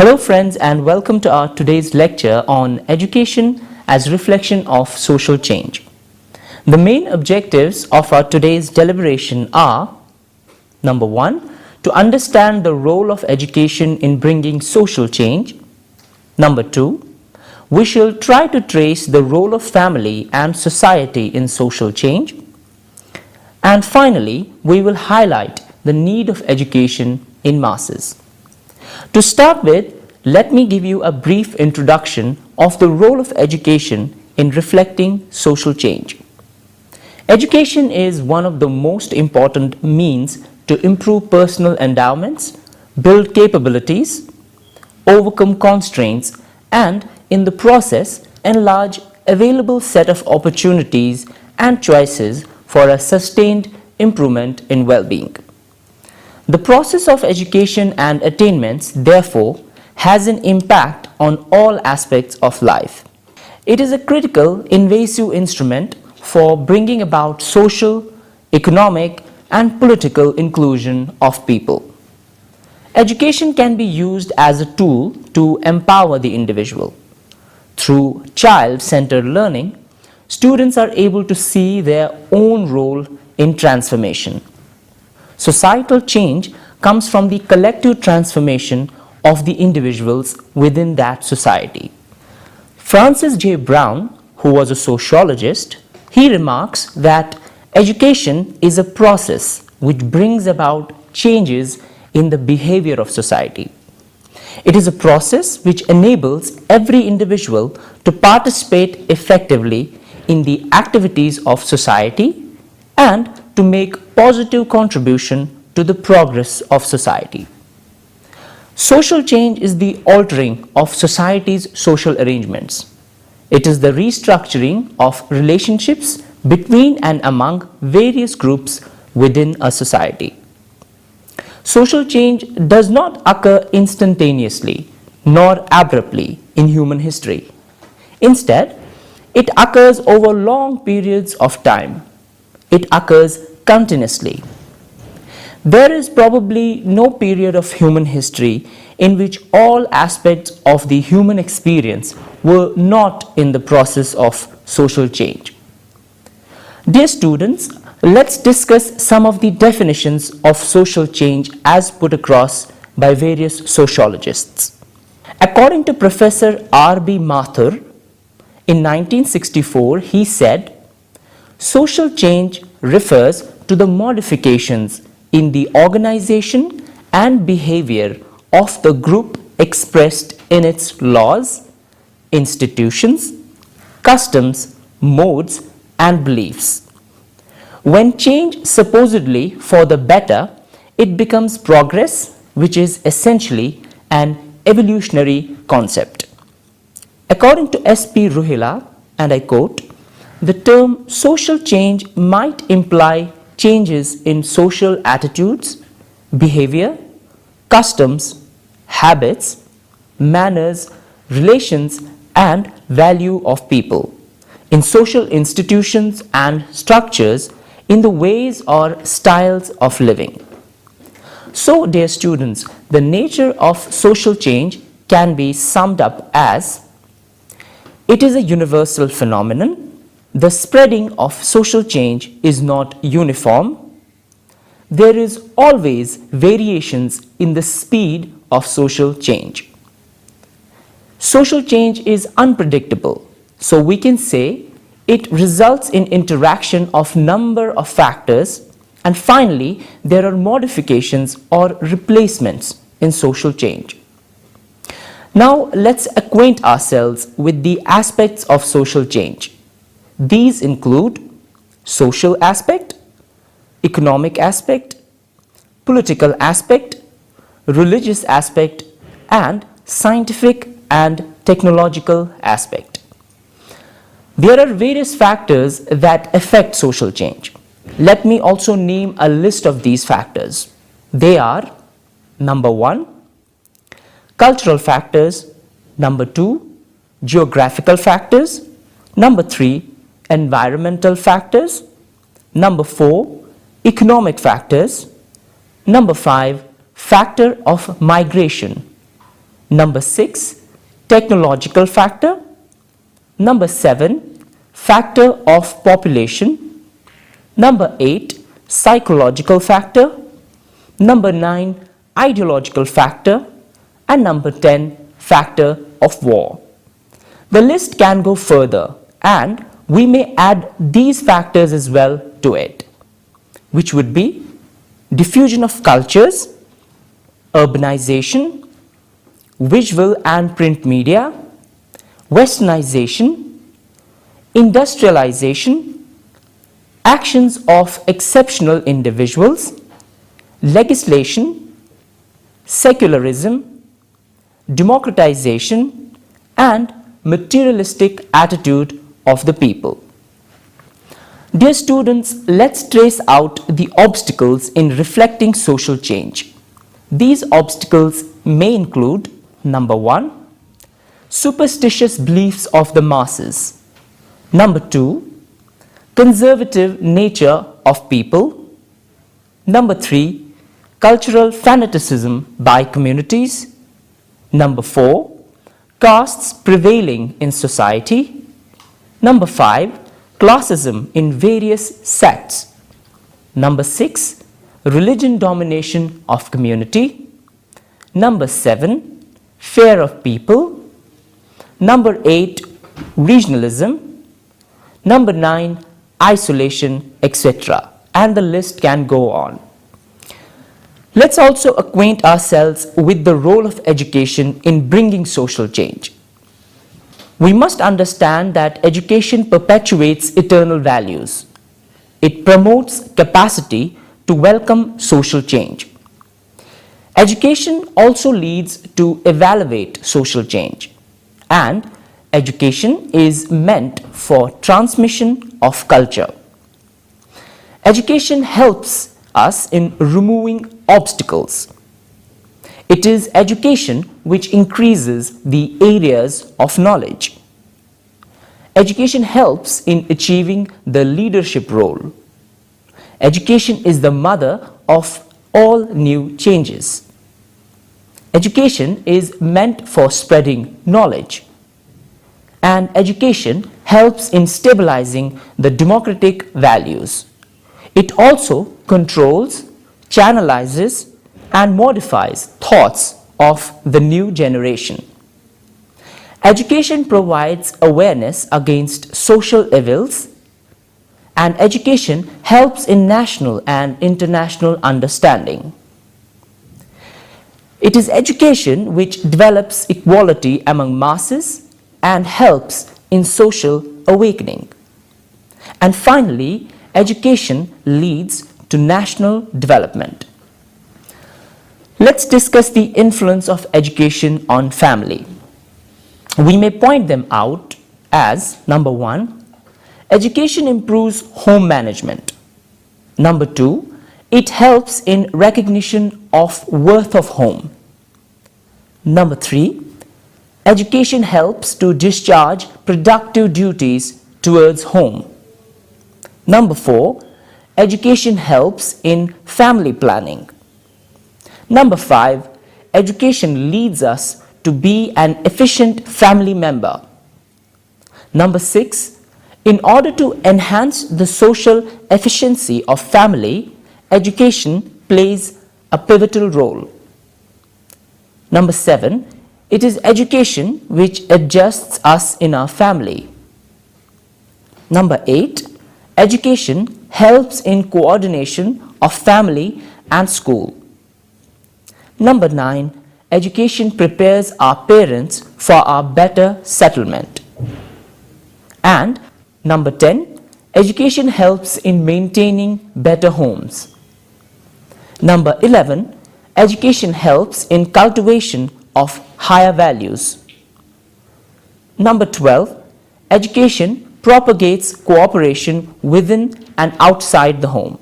Hello friends, and welcome to our today's lecture on education as reflection of social change. The main objectives of our today's deliberation are: number 1, to understand the role of education in bringing social change. Number 2, we shall try to trace the role of family and society in social change. And finally, we will highlight the need of education in masses. To start with, let me give you a brief introduction of the role of education in reflecting social change. Education is one of the most important means to improve personal endowments, build capabilities, overcome constraints, and in the process enlarge available set of opportunities and choices for a sustained improvement in well-being. The process of education and attainments, therefore, has an impact on all aspects of life. It is a critical, invasive instrument for bringing about social, economic, and political inclusion of people. Education can be used as a tool to empower the individual. Through child-centered learning, students are able to see their own role in transformation. Societal change comes from the collective transformation of the individuals within that society. Francis J. Brown, who was a sociologist, he remarks that education is a process which brings about changes in the behavior of society. It is a process which enables every individual to participate effectively in the activities of society and to make positive contribution to the progress of society. Social change is the altering of society's social arrangements. It is the restructuring of relationships between and among various groups within a society. Social change does not occur instantaneously nor abruptly in human history. Instead, it occurs over long periods of time. It occurs continuously. There is probably no period of human history in which all aspects of the human experience were not in the process of social change. Dear students, let's discuss some of the definitions of social change as put across by various sociologists. According to Professor R.B. Mathur, in 1964, he said, "Social change refers to the modifications in the organization and behavior of the group expressed in its laws, institutions, customs, modes, and beliefs. When change supposedly for the better, it becomes progress, which is essentially an evolutionary concept." According to S.P. Ruhila, and I quote, "The term social change might imply changes in social attitudes, behavior, customs, habits, manners, relations, and value of people, in social institutions and structures, in the ways or styles of living." So, dear students, the nature of social change can be summed up as: it is a universal phenomenon. The spreading of social change is not uniform. There is always variations in the speed of social change. Social change is unpredictable, so we can say it results in interaction of number of factors, and finally there are modifications or replacements in social change. Now let's acquaint ourselves with the aspects of social change. These include social aspect, economic aspect, political aspect, religious aspect, and scientific and technological aspect. There are various factors that affect social change. Let me also name a list of these factors. They are: number 1, cultural factors; number 2, geographical factors; number 3, environmental factors; number 4, economic factors; number 5, factor of migration; Number 6, technological factor. Number 7, factor of population. Number 8, psychological factor. Number 9, ideological factor. And number 10, factor of war. The list can go further, and we may add these factors as well to it, which would be diffusion of cultures, urbanization, visual and print media, westernization, industrialization, actions of exceptional individuals, legislation, secularism, democratization, and materialistic attitude of the people. Dear students, let's trace out the obstacles in reflecting social change. These obstacles may include: number 1, superstitious beliefs of the masses. Number 2, conservative nature of people. Number 3, cultural fanaticism by communities. Number 4, castes prevailing in society. Number 5, classism in various sects. Number 6, religion domination of community. Number 7, fear of people. Number 8, regionalism. Number 9, isolation, etc. And the list can go on. Let's also acquaint ourselves with the role of education in bringing social change. We must understand that education perpetuates eternal values. It promotes capacity to welcome social change. Education also leads to evaluate social change, and education is meant for transmission of culture. Education helps us in removing obstacles. It is education which increases the areas of knowledge. Education helps in achieving the leadership role. Education is the mother of all new changes. Education is meant for spreading knowledge. And education helps in stabilizing the democratic values. It also controls, channelizes, and modifies thoughts of the new generation. Education provides awareness against social evils, and education helps in national and international understanding. It is education which develops equality among masses and helps in social awakening. And finally, education leads to national development. Let's discuss the influence of education on family. We may point them out as: number 1, education improves home management. Number 2, it helps in recognition of worth of home. Number 3, education helps to discharge productive duties towards home. Number 4, education helps in family planning. Number 5, education leads us to be an efficient family member. Number 6, in order to enhance the social efficiency of family, education plays a pivotal role. Number 7, it is education which adjusts us in our family. Number 8, education helps in coordination of family and school. Number 9, education prepares our parents for our better settlement. And number 10, education helps in maintaining better homes. Number 11, education helps in cultivation of higher values. Number 12, education propagates cooperation within and outside the home.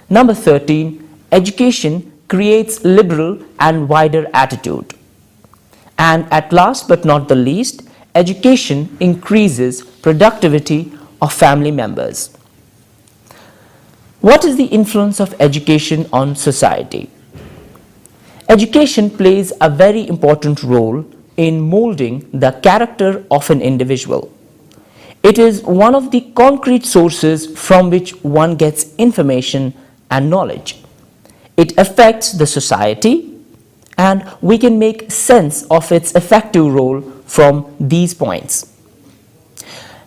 Number 13, education creates liberal and wider attitude. And at last but not the least, education increases productivity of family members. What is the influence of education on society? Education plays a very important role in molding the character of an individual. It is one of the concrete sources from which one gets information and knowledge. It affects the society, and we can make sense of its effective role from these points.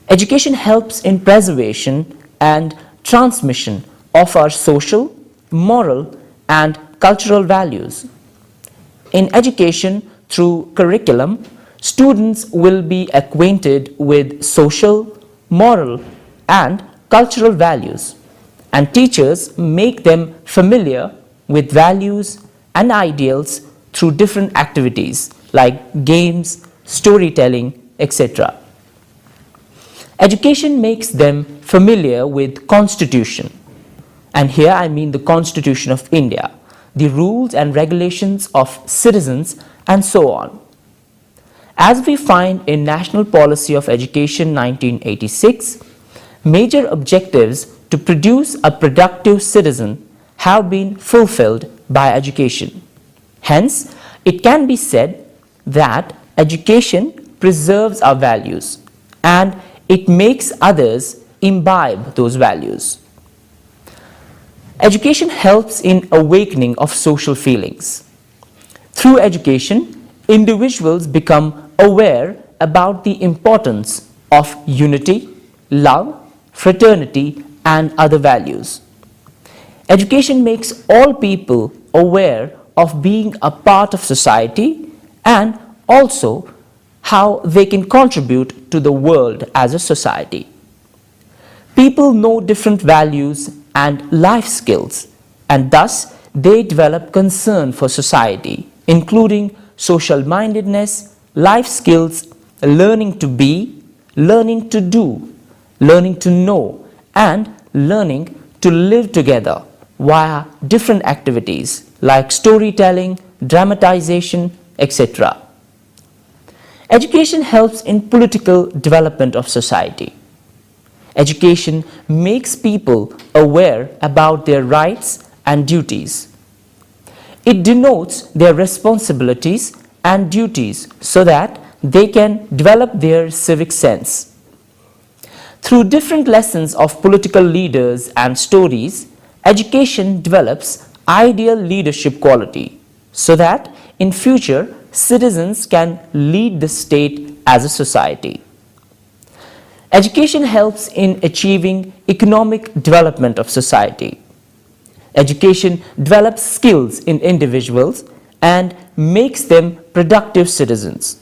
Education helps in preservation and transmission of our social, moral, and cultural values. In education, through curriculum, students will be acquainted with social, moral, and cultural values, and teachers make them familiar with values and ideals through different activities like games, storytelling, etc. Education makes them familiar with Constitution, and here I mean the Constitution of India, the rules and regulations of citizens, and so on. As we find in National Policy of Education 1986, major objectives to produce a productive citizen have been fulfilled by education. Hence, it can be said that education preserves our values and it makes others imbibe those values. Education helps in awakening of social feelings. Through education, individuals become aware about the importance of unity, love, fraternity, and other values. Education makes all people aware of being a part of society and also how they can contribute to the world as a society. People know different values and life skills, and thus they develop concern for society, including social mindedness, life skills, learning to be, learning to do, learning to know, and learning to live together via different activities like storytelling, dramatization, etc. Education helps in political development of society. Education makes people aware about their rights and duties. It denotes their responsibilities and duties so that they can develop their civic sense. Through different lessons of political leaders and stories, education develops ideal leadership quality so that in future citizens can lead the state as a society. Education helps in achieving economic development of society. Education develops skills in individuals and makes them productive citizens.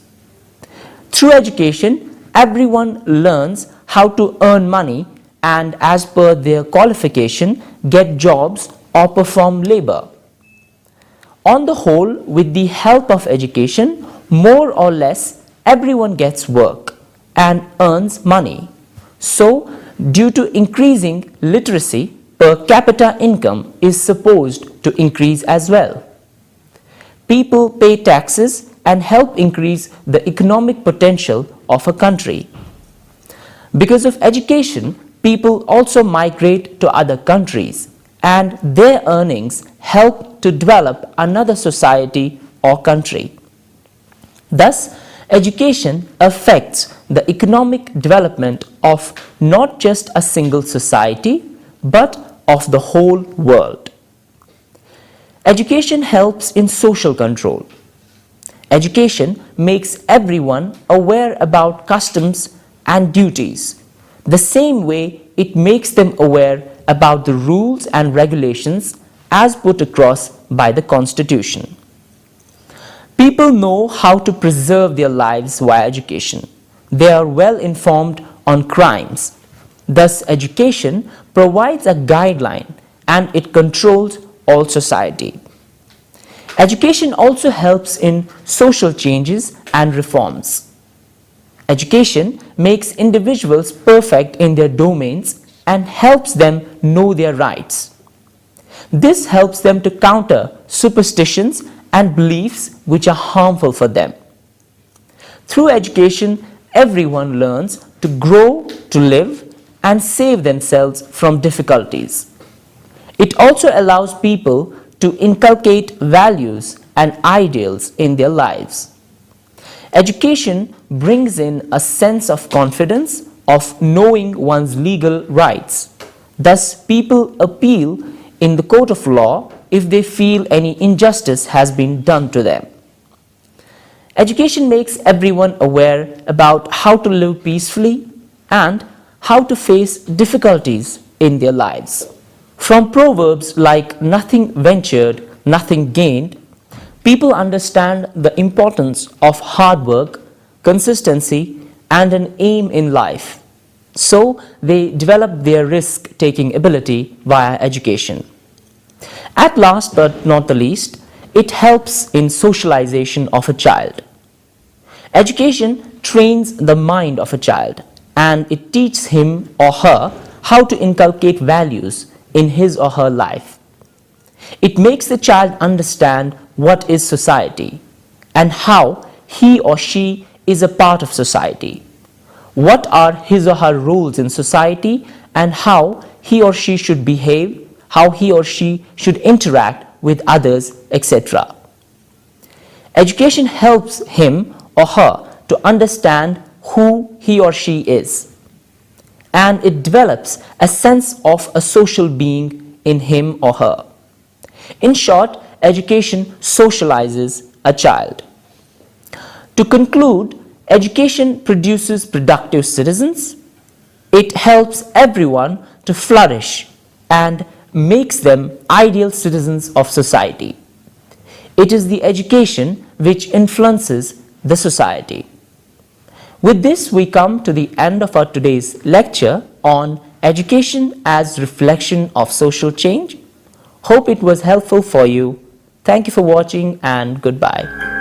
Through education, everyone learns how to earn money and as per their qualification get jobs or perform labor. On the whole, with the help of education, more or less everyone gets work and earns money. So, due to increasing literacy, per capita income is supposed to increase as well. People pay taxes and help increase the economic potential of a country. Because of education, people also migrate to other countries and their earnings help to develop another society or country. Thus, education affects the economic development of not just a single society but of the whole world. Education helps in social control. Education makes everyone aware about customs and duties, the same way it makes them aware about the rules and regulations as put across by the Constitution. People know how to preserve their lives via education. They are well informed on crimes. Thus, education provides a guideline and it controls all society. Education also helps in social changes and reforms. Education makes individuals perfect in their domains and helps them know their rights. This helps them to counter superstitions and beliefs which are harmful for them. Through education, everyone learns to grow, to live, and save themselves from difficulties. It also allows people to inculcate values and ideals in their lives. Education brings in a sense of confidence of knowing one's legal rights. Thus, people appeal in the court of law if they feel any injustice has been done to them. Education makes everyone aware about how to live peacefully and how to face difficulties in their lives. From proverbs like "nothing ventured, nothing gained," people understand the importance of hard work, consistency, and an aim in life. So they develop their risk-taking ability via education. At last but not the least, it helps in socialization of a child. Education trains the mind of a child, and it teaches him or her how to inculcate values in his or her life. It makes the child understand what is society and how he or she is a part of society. What are his or her roles in society and how he or she should behave, how he or she should interact with others, etc. Education helps him or her to understand who he or she is, and it develops a sense of a social being in him or her. In short, education socializes a child. To conclude, education produces productive citizens. It helps everyone to flourish and makes them ideal citizens of society. It is the education which influences the society. With this, we come to the end of our today's lecture on education as reflection of social change. Hope it was helpful for you. Thank you for watching and goodbye.